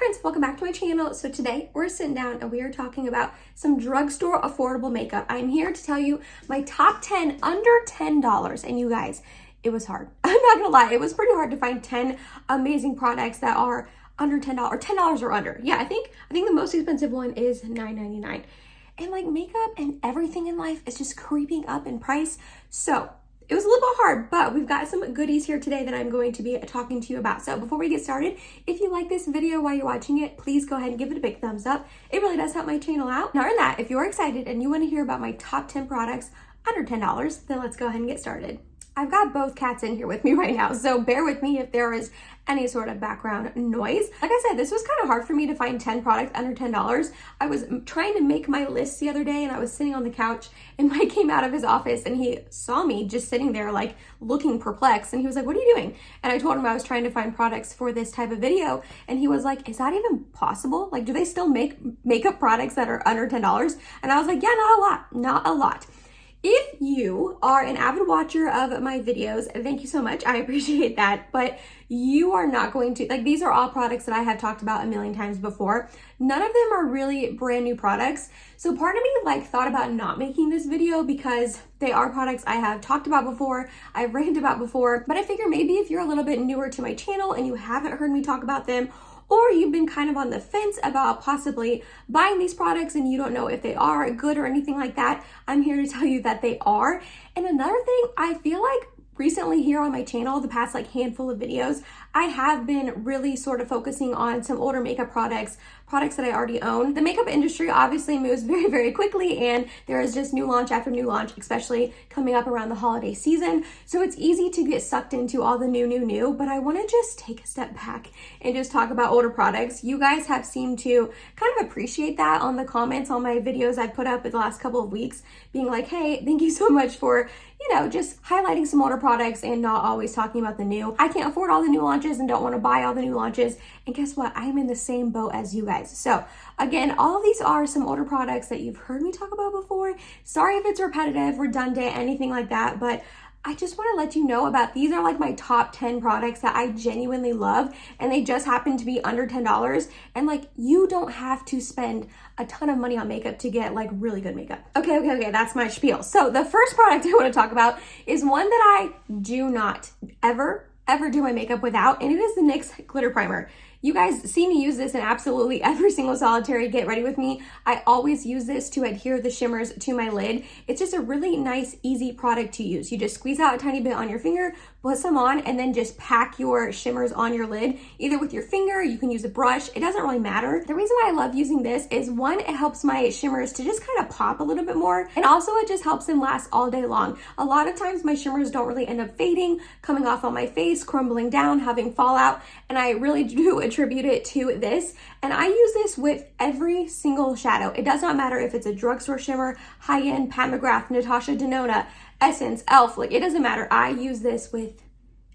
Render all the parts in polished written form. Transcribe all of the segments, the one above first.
friends, welcome back to my channel. So today we're sitting down and we are talking about some drugstore affordable makeup. I'm here to tell you my top 10 under $10. And you guys, it was hard. I'm not gonna lie, it was pretty hard to find 10 amazing products that are under $10 or $10 or under. Yeah, I think the most expensive one is $9.99. And like makeup and everything in life is just creeping up in price. So it was a little bit hard, but we've got some goodies here today that I'm going to be talking to you about. So before we get started, if you like this video while you're watching it, please go ahead and give it a big thumbs up. It really does help my channel out. Not only that, if you're excited and you want to hear about my top 10 products under $10, then let's go ahead and get started. I've got both cats in here with me right now, so bear with me if there is any sort of background noise. Like I said, this was kind of hard for me to find 10 products under $10. I was trying to make my list the other day and I was sitting on the couch and Mike came out of his office and he saw me just sitting there like looking perplexed and he was like, "What are you doing?" And I told him I was trying to find products for this type of video and he was like, "Is that even possible? Like, do they still make makeup products that are under $10? And I was like, "Yeah, not a lot." If you are an avid watcher of my videos, thank you so much. I appreciate that. But you are not going to, like, these are all products that I have talked about a million times before. None of them are really brand new products. So part of me like thought about not making this video because they are products I have talked about before, I've ranted about before, but I figure maybe if you're a little bit newer to my channel and you haven't heard me talk about them, or you've been kind of on the fence about possibly buying these products and you don't know if they are good or anything like that, I'm here to tell you that they are. And another thing, I feel like recently here on my channel, the past like handful of videos, I have been really sort of focusing on some older makeup products that I already own. The makeup industry obviously moves very, very quickly and there is just new launch after new launch, especially coming up around the holiday season. So it's easy to get sucked into all the new, but I wanna just take a step back and just talk about older products. You guys have seemed to kind of appreciate that on the comments on my videos I put up in the last couple of weeks, being like, "Hey, thank you so much for, you know, just highlighting some older products and not always talking about the new." I can't afford all the new launches and don't wanna buy all the new launches. And guess what? I'm in the same boat as you guys. So again, all of these are some older products that you've heard me talk about before. Sorry if it's repetitive, redundant, anything like that, but I just want to let you know about these are like my top 10 products that I genuinely love and they just happen to be under $10 and like you don't have to spend a ton of money on makeup to get like really good makeup. Okay, that's my spiel. So the first product I want to talk about is one that I do not ever do my makeup without, and it is the NYX Glitter Primer. You guys see me use this in absolutely every single solitary get ready with me. I always use this to adhere the shimmers to my lid. It's just a really nice, easy product to use. You just squeeze out a tiny bit on your finger, put some on, and then just pack your shimmers on your lid, either with your finger, you can use a brush, it doesn't really matter. The reason why I love using this is one, it helps my shimmers to just kind of pop a little bit more, and also it just helps them last all day long. A lot of times my shimmers don't really end up fading, coming off on my face, crumbling down, having fallout, and I really do attribute it to this. And I use this with every single shadow. It does not matter if it's a drugstore shimmer, high-end, Pat McGrath, Natasha Denona, Essence, e.l.f. Like, it doesn't matter. I use this with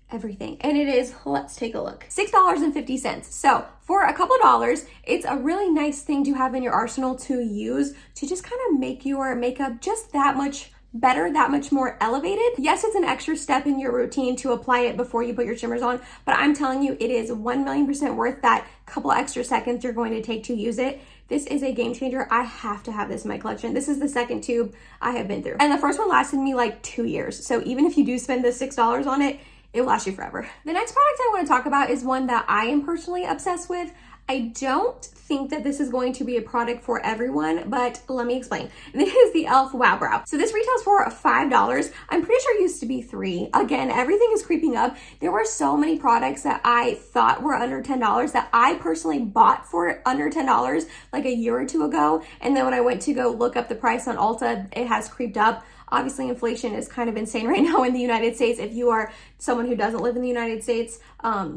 everything. And it is, let's take a look, $6.50. So for a couple of dollars, it's a really nice thing to have in your arsenal to use to just kind of make your makeup just that much better, that much more elevated. Yes, it's an extra step in your routine to apply it before you put your shimmers on, but I'm telling you, it is 1,000,000% worth that couple extra seconds you're going to take to use it. This is a game changer. I have to have this in my collection. This is the second tube I have been through. And the first one lasted me like 2 years. So even if you do spend the $6 on it, it will last you forever. The next product I want to talk about is one that I am personally obsessed with. I don't think that this is going to be a product for everyone, but let me explain. This is the e.l.f. Wow Brow. So this retails for $5. I'm pretty sure it used to be $3. Again, everything is creeping up. There were so many products that I thought were under $10 that I personally bought for under $10 like a year or two ago. And then when I went to go look up the price on Ulta, it has creeped up. Obviously, inflation is kind of insane right now in the United States. If you are someone who doesn't live in the United States,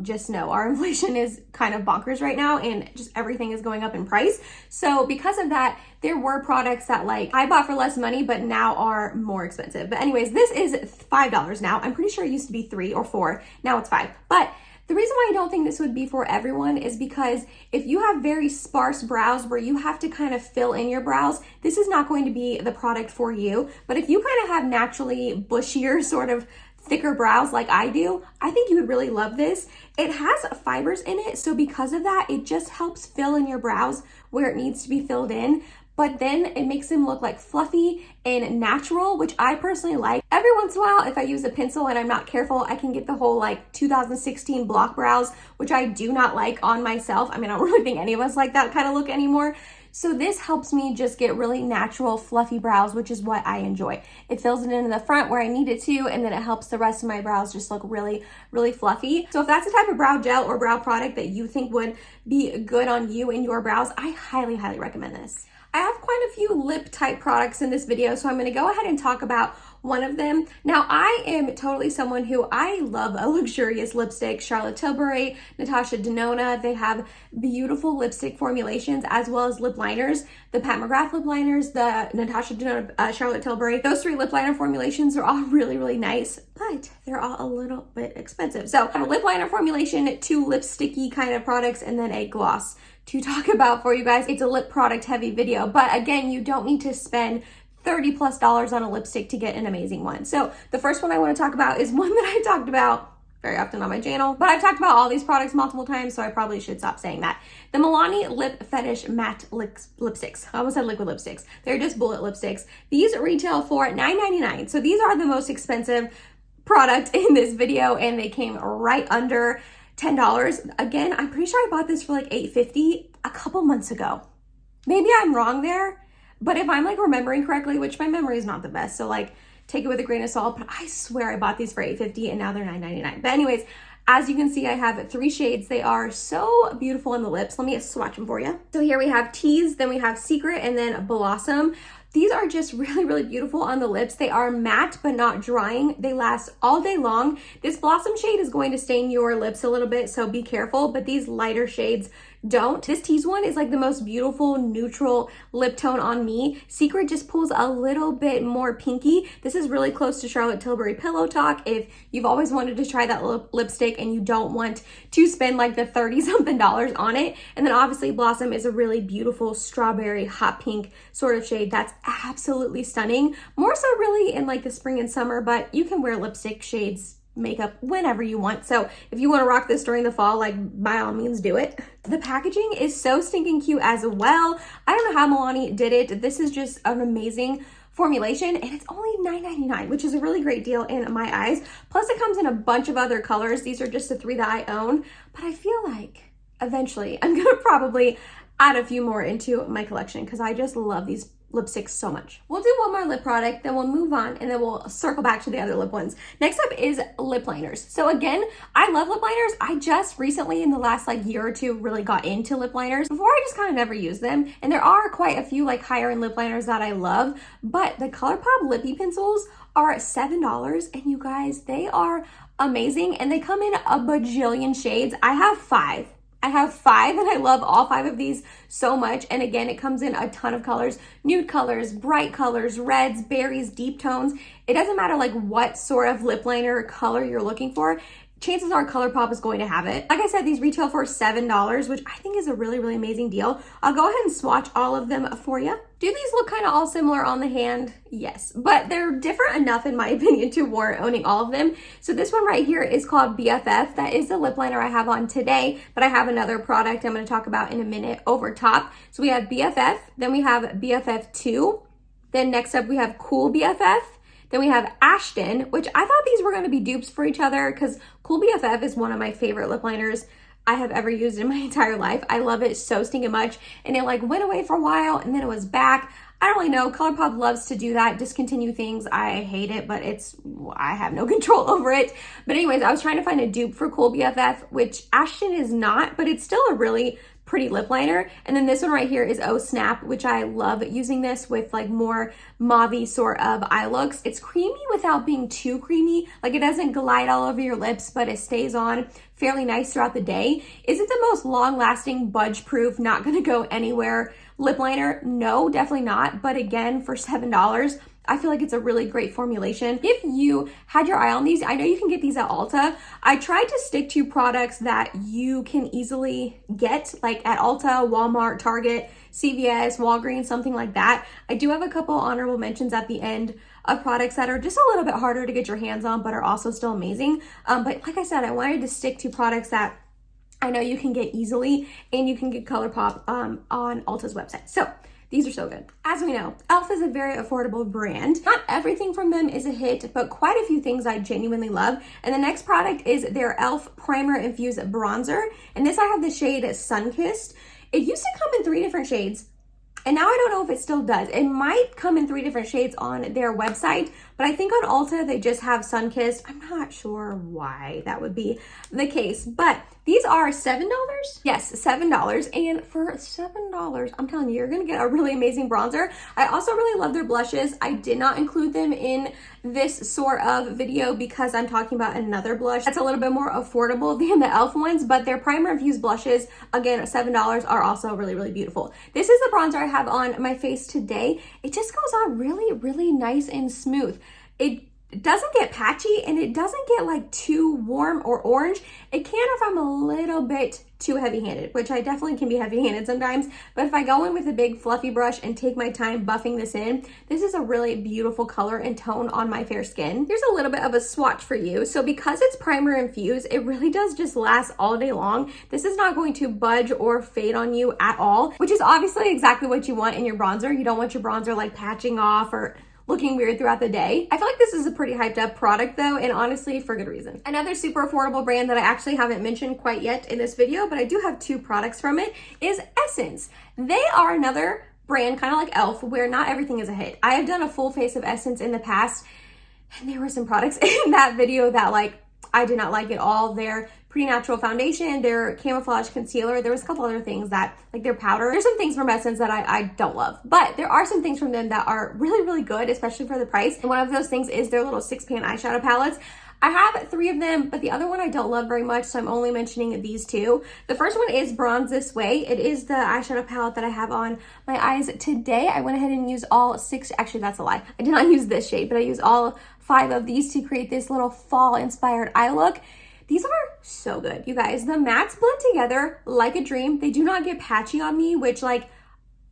just know our inflation is kind of bonkers right now and just everything is going up in price. So because of that, there were products that like I bought for less money, but now are more expensive. But anyways, this is $5 now. I'm pretty sure it used to be $3 or $4. Now it's $5. But the reason why I don't think this would be for everyone is because if you have very sparse brows where you have to kind of fill in your brows, this is not going to be the product for you. But if you kind of have naturally bushier sort of thicker brows like I do, I think you would really love this. It has fibers in it, so because of that, it just helps fill in your brows where it needs to be filled in, but then it makes them look like fluffy and natural, which I personally like. Every once in a while, if I use a pencil and I'm not careful, I can get the whole like 2016 block brows, which I do not like on myself. I mean, I don't really think any of us like that kind of look anymore. So this helps me just get really natural, fluffy brows, which is what I enjoy. It fills it in the front where I need it to, and then it helps the rest of my brows just look really, really fluffy. So if that's the type of brow gel or brow product that you think would be good on you and your brows, I highly, highly recommend this. I have quite a few lip type products in this video, so I'm gonna go ahead and talk about one of them. Now, I am totally someone who I love a luxurious lipstick. Charlotte Tilbury, Natasha Denona, they have beautiful lipstick formulations as well as lip liners. The Pat McGrath lip liners, the Natasha Denona, Charlotte Tilbury, those 3 lip liner formulations are all really, really nice, but they're all a little bit expensive. So I have a lip liner formulation, 2 lipsticky kind of products, and then a gloss to talk about for you guys. It's a lip product heavy video, but again, you don't need to spend $30+ on a lipstick to get an amazing one. So the first one I want to talk about is one that I talked about very often on my channel, but I've talked about all these products multiple times, so I probably should stop saying that. The Milani Lip Fetish Matte Lipsticks. I almost said liquid lipsticks. They're just bullet lipsticks. These retail for $9.99. So these are the most expensive product in this video, and they came right under $10. Again, I'm pretty sure I bought this for like $8.50 a couple months ago. Maybe I'm wrong there, but if I'm like remembering correctly, which my memory is not the best, so like take it with a grain of salt, but I swear I bought these for $8.50 and now they're $9.99. But anyways, as you can see, I have 3 shades. They are so beautiful on the lips. Let me swatch them for you. So here we have Tease, then we have Secret, and then Blossom. These are just really, really beautiful on the lips. They are matte, but not drying. They last all day long. This Blossom shade is going to stain your lips a little bit, so be careful, but these lighter shades don't. This Tease one is like the most beautiful neutral lip tone on me. Secret just pulls a little bit more pinky. This is really close to Charlotte Tilbury Pillow Talk if you've always wanted to try that lipstick and you don't want to spend like the $30-something on it. And then obviously Blossom is a really beautiful strawberry hot pink sort of shade that's absolutely stunning. More so really in like the spring and summer, but you can wear lipstick shades makeup whenever you want. So if you want to rock this during the fall, like by all means do it. The packaging is so stinking cute as well. I don't know how Milani did it. This is just an amazing formulation, and it's only $9.99, which is a really great deal in my eyes. Plus it comes in a bunch of other colors. These are just the 3 that I own, but I feel like eventually I'm gonna probably add a few more into my collection because I just love these lipsticks so much. We'll do one more lip product, then we'll move on, and then we'll circle back to the other lip ones. Next up is lip liners. So again, I love lip liners. I just recently in the last like year or 2 really got into lip liners. Before I just kind of never used them, and there are quite a few like higher end lip liners that I love, but the Colourpop Lippie pencils are $7, and you guys, they are amazing, and they come in a bajillion shades. I have 5, and I love all 5 of these so much. And again, it comes in a ton of colors, nude colors, bright colors, reds, berries, deep tones. It doesn't matter like what sort of lip liner color you're looking for. Chances are Colourpop is going to have it. Like I said, these retail for $7, which I think is a really, really amazing deal. I'll go ahead and swatch all of them for you. Do these look kind of all similar on the hand? Yes, but they're different enough in my opinion to warrant owning all of them. So this one right here is called BFF. That is the lip liner I have on today, but I have another product I'm going to talk about in a minute over top. So we have BFF, then we have BFF 2, then next up we have Cool BFF, then we have Ashton, which I thought these were going to be dupes for each other because Cool BFF is one of my favorite lip liners I have ever used in my entire life. I love it so stinking much, and it like went away for a while and then it was back. I don't really know. Colourpop loves to do that, discontinue things. I hate it, but I have no control over it. But anyways, I was trying to find a dupe for Cool BFF, which Ashton is not, but it's still a really pretty lip liner. And then this one right here is Oh Snap, which I love using this with like more mauve-y sort of eye looks. It's creamy without being too creamy. Like it doesn't glide all over your lips, but it stays on fairly nice throughout the day. Is it the most long-lasting, budge-proof, not gonna go anywhere lip liner? No, definitely not. But again, for $7, I feel like it's a really great formulation. If you had your eye on these, I know you can get these at Ulta. I tried to stick to products that you can easily get, like at Ulta, Walmart, Target, CVS, Walgreens, something like that. I do have a couple honorable mentions at the end of products that are just a little bit harder to get your hands on, but are also still amazing. But like I said, I wanted to stick to products that I know you can get easily, and you can get Colourpop on Ulta's website. So these are so good. As we know, e.l.f. is a very affordable brand. Not everything from them is a hit, but quite a few things I genuinely love. And the next product is their e.l.f. Primer Infused Bronzer. And this I have the shade Sunkissed. It used to come in 3 different shades, and now I don't know if it still does. It might come in 3 different shades on their website, but I think on Ulta they just have Sunkissed. I'm not sure why that would be the case, but these are $7? Yes, $7. And for $7, I'm telling you, you're gonna get a really amazing bronzer. I also really love their blushes. I did not include them in this sort of video because I'm talking about another blush that's a little bit more affordable than the e.l.f. ones, but their primer infused blushes, again, at $7, are also really, really beautiful. This is the bronzer I have on my face today. It just goes on really, really nice and smooth. It doesn't get patchy, and it doesn't get like too warm or orange. It can if I'm a little bit too heavy-handed, which I definitely can be heavy-handed sometimes, but if I go in with a big fluffy brush and take my time buffing this in, this is a really beautiful color and tone on my fair skin. Here's a little bit of a swatch for you. So because it's primer infused, it really does just last all day long. This is not going to budge or fade on you at all, which is obviously exactly what you want in your bronzer. You don't want your bronzer like patching off or looking weird throughout the day. I feel like this is a pretty hyped up product though, and honestly, for good reason. Another super affordable brand that I actually haven't mentioned quite yet in this video, but I do have 2 products from it, is Essence. They are another brand kind of like e.l.f. where not everything is a hit. I have done a full face of Essence in the past, and there were some products in that video that like I did not like at all. Their Pretty-Natural foundation, their camouflage concealer, there was a couple other things that, like their powder. There's some things from Essence that I don't love, but there are some things from them that are really, really good, especially for the price. And one of those things is their little 6-pan eyeshadow palettes. I have 3 of them, but the other one I don't love very much, so I'm only mentioning these 2. The first one is Bronze This Way. It is the eyeshadow palette that I have on my eyes today. I went ahead and used all 6, actually that's a lie. I did not use this shade, but I used all 5 of these to create this little fall-inspired eye look. These are so good, you guys. The mattes blend together like a dream. They do not get patchy on me, which like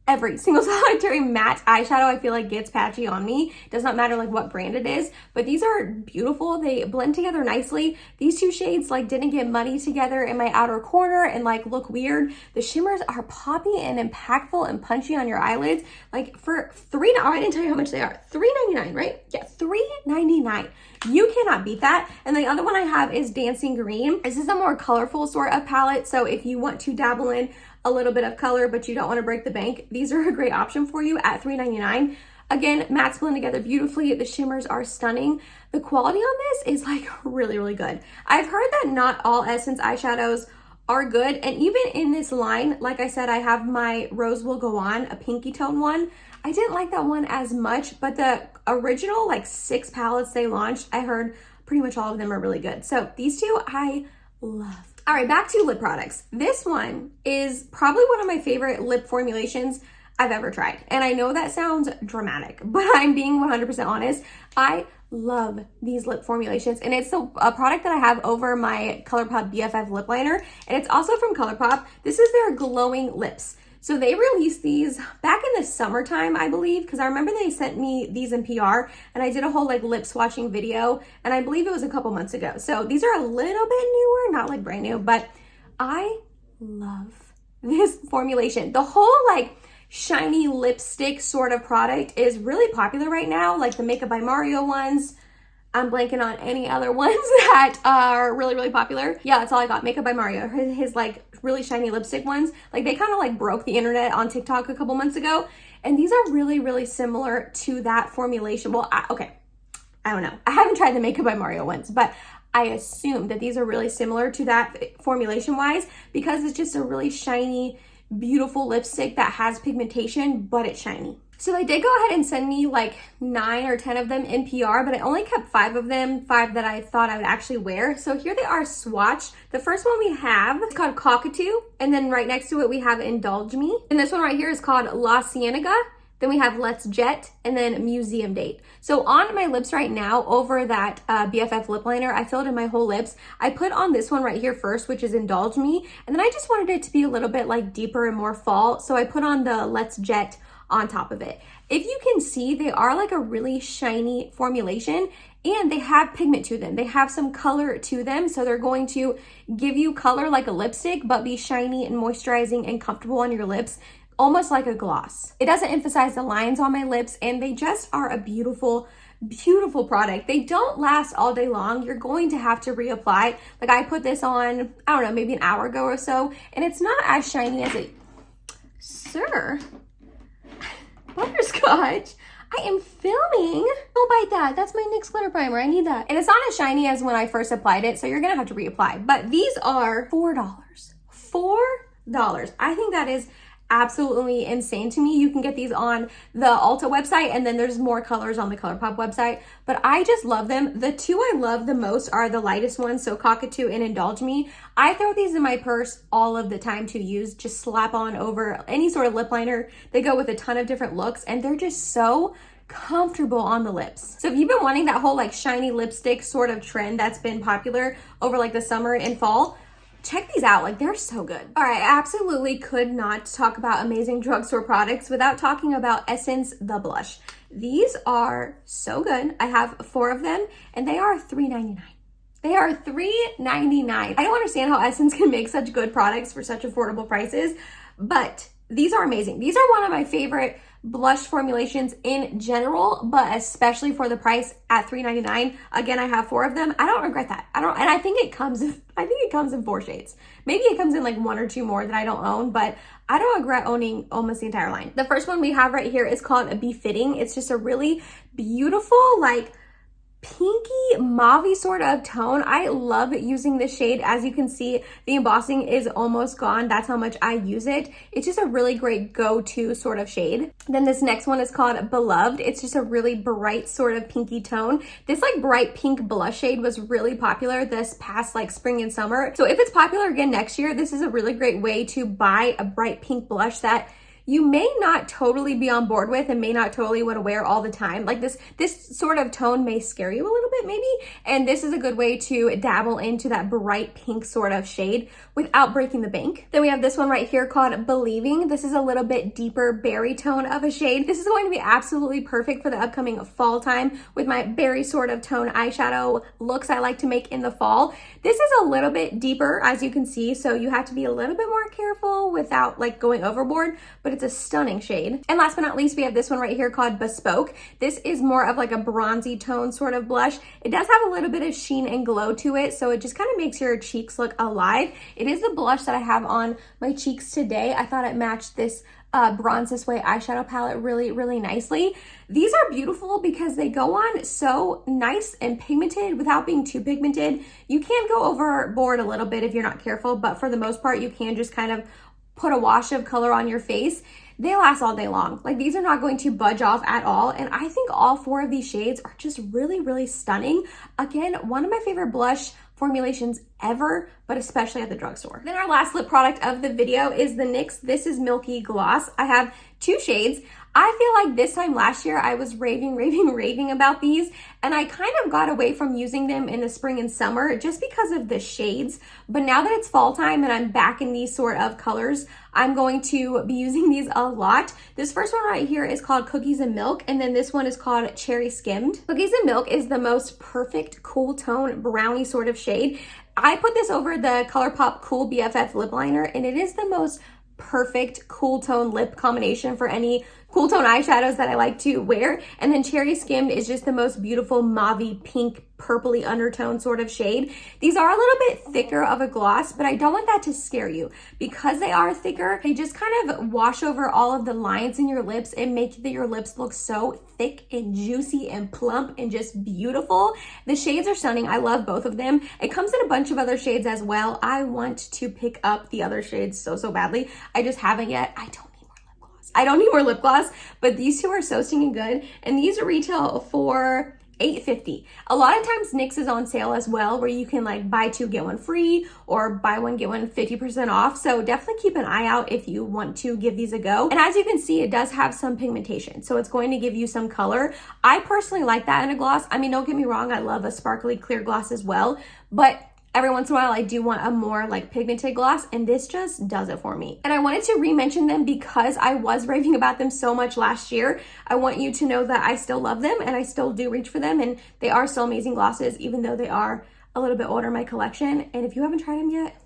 every single solitary matte eyeshadow I feel like gets patchy on me. It does not matter like what brand it is, but these are beautiful. They blend together nicely. These 2 shades like didn't get muddy together in my outer corner and like look weird. The shimmers are poppy and impactful and punchy on your eyelids. Like for I didn't tell you how much they are. $3.99, right? Yeah, $3.99. You cannot beat that. And the other one I have is Dancing Green. This is a more colorful sort of palette, so if you want to dabble in a little bit of color but you don't want to break the bank, these are a great option for you at $3.99. Again, mattes blend together beautifully. The shimmers are stunning. The quality on this is like really, really good. I've heard that not all Essence eyeshadows are good, and even in this line, like I said, I have my Rose Will Go On, a pinky tone one. I didn't like that one as much, but the original like 6 palettes they launched, I heard pretty much all of them are really good. So these 2 I love. All right, back to lip products. This one is probably one of my favorite lip formulations I've ever tried. And I know that sounds dramatic, but I'm being 100% honest. I love these lip formulations, and it's a product that I have over my Colourpop BFF lip liner, and it's also from Colourpop. This is their Glowing Lips. So they released these back in the summertime, I believe, because I remember they sent me these in PR, and I did a whole like lip swatching video, and I believe it was a couple months ago. So these are a little bit newer, not like brand new, but I love this formulation. The whole like shiny lipstick sort of product is really popular right now, like the Makeup by Mario ones. I'm blanking on any other ones that are really, really popular. Yeah, that's all I got. Makeup by Mario, his like really shiny lipstick ones. Like they kind of like broke the internet on TikTok a couple months ago. And these are really, really similar to that formulation. Well, okay, I don't know. I haven't tried the Makeup by Mario ones, but I assume that these are really similar to that formulation wise, because it's just a really shiny, beautiful lipstick that has pigmentation, but it's shiny. So they did go ahead and send me like 9 or 10 of them in PR, but I only kept 5 of them, 5 that I thought I would actually wear. So here they are swatched. The first one we have is called Cockatoo, and then right next to it we have Indulge Me. And this one right here is called La Cienega. Then we have Let's Jet, and then Museum Date. So on my lips right now, over that BFF lip liner, I filled in my whole lips. I put on this one right here first, which is Indulge Me. And then I just wanted it to be a little bit like deeper and more fall. So I put on the Let's Jet on top of it. If you can see, they are like a really shiny formulation, and they have pigment to them. They have some color to them. So they're going to give you color like a lipstick, but be shiny and moisturizing and comfortable on your lips, almost like a gloss. It doesn't emphasize the lines on my lips, and they just are a beautiful, beautiful product. They don't last all day long. You're going to have to reapply. Like I put this on, I don't know, maybe an hour ago or so, and it's not as shiny as it, sir, butterscotch. I am filming. Don't bite that. That's my NYX glitter primer. I need that. And it's not as shiny as when I first applied it, so you're gonna have to reapply. But these are $4. $4. I think that is absolutely insane to me. You can get these on the Ulta website, and then there's more colors on the Colourpop website, but I just love them. The two I love the most are the lightest ones, so Cockatoo and Indulge Me. I throw these in my purse all of the time to use, just slap on over any sort of lip liner. They go with a ton of different looks, and they're just so comfortable on the lips. So if you've been wanting that whole like shiny lipstick sort of trend that's been popular over like the summer and fall, check these out. Like, they're so good. All right, I absolutely could not talk about amazing drugstore products without talking about Essence the blush. These are so good. I have 4 of them, and they are $3.99. They are $3.99. I don't understand how Essence can make such good products for such affordable prices, but these are amazing. These are one of my favorite blush formulations in general, but especially for the price at $3.99. Again, I have 4 of them. I don't regret that. And I think it comes in 4 shades. Maybe it comes in like 1 or 2 more that I don't own, but I don't regret owning almost the entire line. The first one we have right here is called Befitting. It's just a really beautiful, like pinky mauve sort of tone. I love using this shade. As you can see, the embossing is almost gone. That's how much I use it. It's just a really great go-to sort of shade. Then this next one is called Beloved. It's just a really bright sort of pinky tone. This like bright pink blush shade was really popular this past like spring and summer. So if it's popular again next year, this is a really great way to buy a bright pink blush that you may not totally be on board with and may not totally want to wear all the time. Like this sort of tone may scare you a little bit maybe, and this is a good way to dabble into that bright pink sort of shade without breaking the bank. Then we have this one right here called Believing. This is a little bit deeper berry tone of a shade. This is going to be absolutely perfect for the upcoming fall time with my berry sort of tone eyeshadow looks I like to make in the fall. This is a little bit deeper, as you can see, so you have to be a little bit more careful without like going overboard, but it's a stunning shade. And last but not least, we have this one right here called Bespoke. This is more of like a bronzy tone sort of blush. It does have a little bit of sheen and glow to it, so it just kind of makes your cheeks look alive. It is the blush that I have on my cheeks today. I thought it matched this Bronze This Way eyeshadow palette really nicely. These are beautiful because they go on so nice and pigmented without being too pigmented. You can go overboard a little bit if you're not careful, but for the most part, you can just kind of put a wash of color on your face. They last all day long. Like, these are not going to budge off at all. And I think all 4 of these shades are just really stunning. Again, one of my favorite blush formulations ever, but especially at the drugstore. Then our last lip product of the video is the NYX This Is Milky Gloss. I have 2 shades. I feel like this time last year I was raving about these, and I kind of got away from using them in the spring and summer just because of the shades. But now that it's fall time and I'm back in these sort of colors, I'm going to be using these a lot. This first one right here is called Cookies and Milk, and then this one is called Cherry Skimmed. Cookies and Milk is the most perfect cool tone brownie sort of shade. I put this over the Colourpop Cool BFF lip liner, and it is the most perfect cool tone lip combination for any cool tone eyeshadows that I like to wear. And then Cherry Skimmed is just the most beautiful mauve pink purpley undertone sort of shade. These are a little bit thicker of a gloss, but I don't want that to scare you. Because they are thicker, they just kind of wash over all of the lines in your lips and make your lips look so thick and juicy and plump and just beautiful. The shades are stunning. I love both of them. It comes in a bunch of other shades as well. I want to pick up the other shades so badly. I just haven't yet. I don't need more lip gloss. I don't need more lip gloss, but these two are so stinking good. And these retail for $8.50. A lot of times Nyx is on sale as well, where you can like buy two, get one free, or buy one, get one 50% off. So definitely keep an eye out if you want to give these a go. And as you can see, it does have some pigmentation, so it's going to give you some color. I personally like that in a gloss. I mean, don't get me wrong, I love a sparkly clear gloss as well, but every once in a while, I do want a more like pigmented gloss, and this just does it for me. And I wanted to re-mention them because I was raving about them so much last year. I want you to know that I still love them and I still do reach for them, and they are still amazing glosses, even though they are a little bit older in my collection. And if you haven't tried them yet,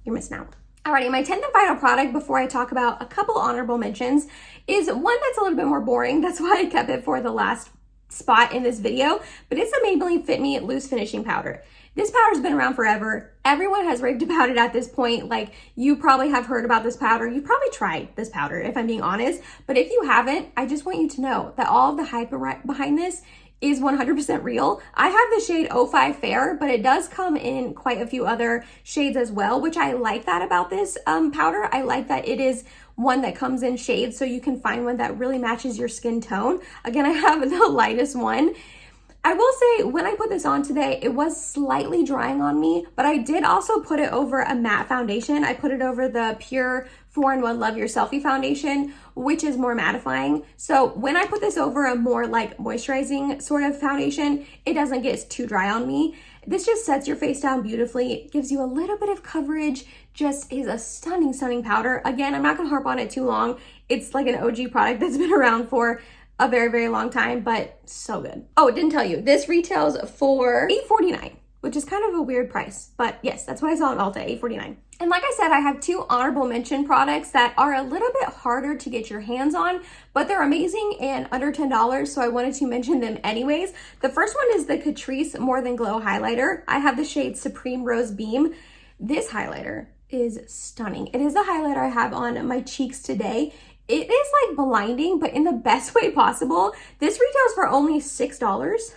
you're missing out. Alrighty, my 10th and final product before I talk about a couple honorable mentions is one that's a little bit more boring. That's why I kept it for the last spot in this video, but it's the Maybelline Fit Me Loose Finishing Powder. This powder's been around forever. Everyone has raved about it at this point. Like, you probably have heard about this powder. You probably tried this powder, if I'm being honest. But if you haven't, I just want you to know that all of the hype behind this is 100% real. I have the shade 05 Fair, but it does come in quite a few other shades as well, which I like that about this powder. I like that it is one that comes in shades, so you can find one that really matches your skin tone. Again, I have the lightest one. I will say, when I put this on today, it was slightly drying on me, but I did also put it over a matte foundation. I put it over the Pure 4-in-1 Love Your Selfie foundation, which is more mattifying. So when I put this over a more like moisturizing sort of foundation, it doesn't get too dry on me. This just sets your face down beautifully. It gives you a little bit of coverage, just is a stunning, stunning powder. Again, I'm not gonna harp on it too long. It's like an OG product that's been around for a very, very long time, but so good. Oh, it didn't tell you. This retails for $8.49, which is kind of a weird price, but yes, that's what I saw at Ulta, $8.49. And like I said, I have two honorable mention products that are a little bit harder to get your hands on, but they're amazing and under $10, so I wanted to mention them anyways. The first one is the Catrice More Than Glow highlighter. I have the shade Supreme Rose Beam. This highlighter is stunning. It is the highlighter I have on my cheeks today. It is like blinding, but in the best way possible. This retails for only $6,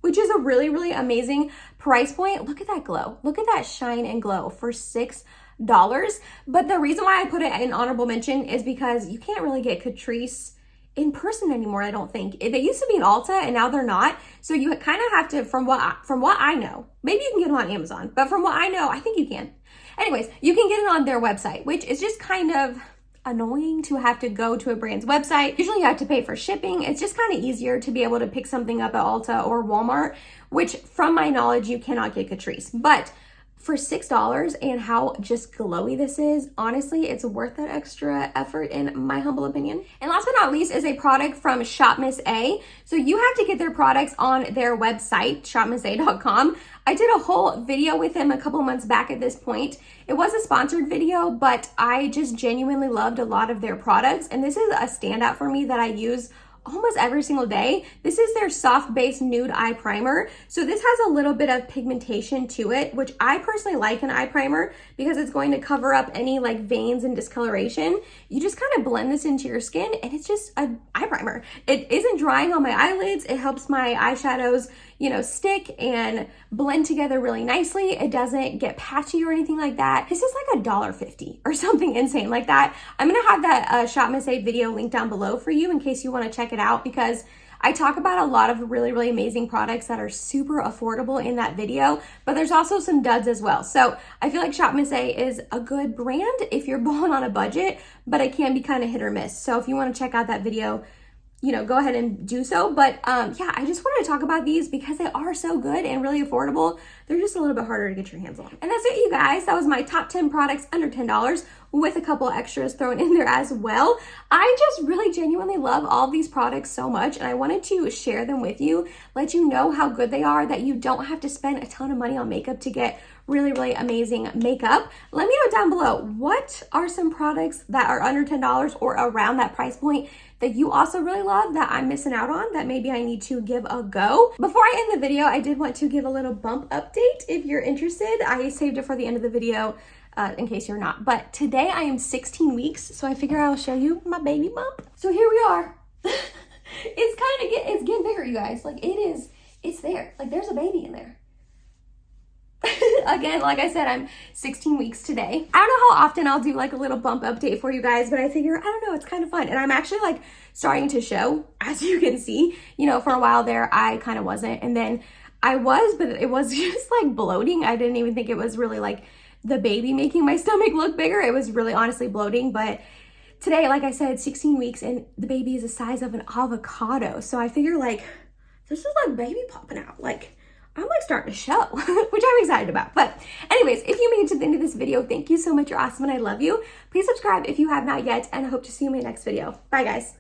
which is a really, really amazing price point. Look at that glow. Look at that shine and glow for $6. But the reason why I put it in honorable mention is because you can't really get Catrice in person anymore, I don't think. They used to be in Ulta and now they're not. So you kind of have to, from what I know, maybe you can get them on Amazon, but from what I know, I think you can. Anyways, you can get it on their website, which is just kind of annoying to have to go to a brand's website. Usually you have to pay for shipping. It's just kind of easier to be able to pick something up at Ulta or Walmart, which from my knowledge, you cannot get Catrice. But for $6 and how just glowy this is, honestly, it's worth that extra effort in my humble opinion. And last but not least is a product from ShopMuse. So you have to get their products on their website, shopmuse.com. I did a whole video with them a couple months back at this point. It was a sponsored video, but I just genuinely loved a lot of their products. And this is a standout for me that I use almost every single day. This is their soft base nude eye primer. So this has a little bit of pigmentation to it, which I personally like an eye primer because it's going to cover up any like veins and discoloration. You just kind of blend this into your skin and it's just an eye primer. It isn't drying on my eyelids. It helps my eyeshadows, you know, stick and blend together really nicely. It doesn't get patchy or anything like that. This is like $1.50 or something insane like that. I'm gonna have that ShopMuse video linked down below for you in case you wanna check it out, because I talk about a lot of really, really amazing products that are super affordable in that video, but there's also some duds as well. So I feel like ShopMuse is a good brand if you're balling on a budget, but it can be kind of hit or miss. So if you wanna check out that video, you know, go ahead and do so. But yeah, I just wanted to talk about these because they are so good and really affordable. They're just a little bit harder to get your hands on. And that's it, you guys. That was my top 10 products under $10 with a couple extras thrown in there as well. I just really genuinely love all of these products so much, and I wanted to share them with you, let you know how good they are, that you don't have to spend a ton of money on makeup to get really, really amazing makeup. Let me know down below, what are some products that are under $10 or around that price point that you also really love that I'm missing out on, that maybe I need to give a go. Before I end the video, I did want to give a little bump update if you're interested. I saved it for the end of the video in case you're not. But today I am 16 weeks, so I figure I'll show you my baby bump. So here we are. It's getting bigger, you guys. Like it's there. Like there's a baby in there. Again, like I said, I'm 16 weeks today. I don't know how often I'll do like a little bump update for you guys, but I figure, I don't know, it's kind of fun. And I'm actually like starting to show, as you can see. You know, for a while there, I kind of wasn't. And then I was, but it was just like bloating. I didn't even think it was really like the baby making my stomach look bigger. It was really honestly bloating. But today, like I said, 16 weeks and the baby is the size of an avocado. So I figure like, this is like baby popping out. Like, I'm like starting to show, which I'm excited about. But anyways, if you made it to the end of this video, thank you so much. You're awesome and I love you. Please subscribe if you have not yet, and I hope to see you in my next video. Bye guys.